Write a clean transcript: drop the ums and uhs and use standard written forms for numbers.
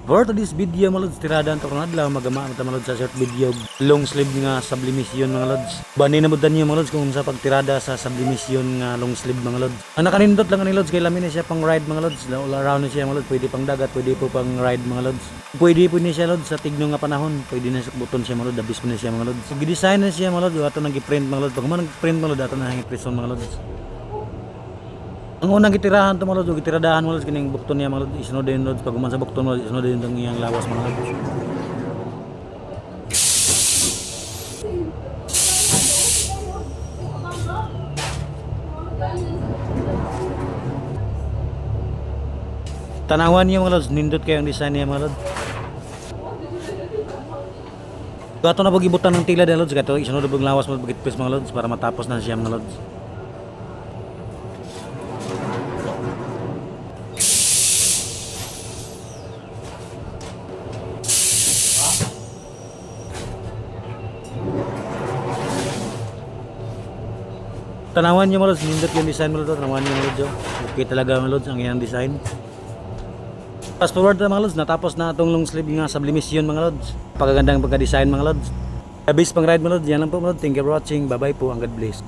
For today's video mga lods, tiradan to kung adlaw magama mata mga lods sa short video long sleeve nga sublimission mga lods. Bani na mudan niyo mga lods kung sa pagtirada sa sublimission nga long sleeve mga lods. Ang nakanindot lang ni lods kay lamin na siya pang ride mga lods. All around na siya mga lods, pwede pang dagat, pwede po pang ride mga lods. Pwede po ni siya lods sa tigno nga panahon, pwede na sa buton siya mga lods, dabis po na siya mga lods. Gi-design na siya mga lods, ato nang gi-print mga lods. Pag man nag-print mga lods, ato na hang-prison mga lods. Ang unang gitirahan to mga lods, gitiradahan mga lods kining bukton niya mga lods, isunod din lods pag sa bukton mga lods, isunod din ang iyang lawas mga lods. Tanawan niya mga lods, nindot kayo ang design niya mga lods. Gato na pag ibutan ng tila din lods, gato isunod ang lawas mga bagitpis mga lods para matapos na siya mga lods. Tanawan niyo mga lods, nindot yung design mga lods, tanawan niyo mga lods. Okay talaga mga lods ang iyang design. Fast forward na mga lods, natapos na itong long sleeve nga sublimission mga lods. Pagkagandang pagka-design mga lods. Abis pang ride mga lods, yan lang po mga lods. Thank you for watching, bye bye po, ang God bless.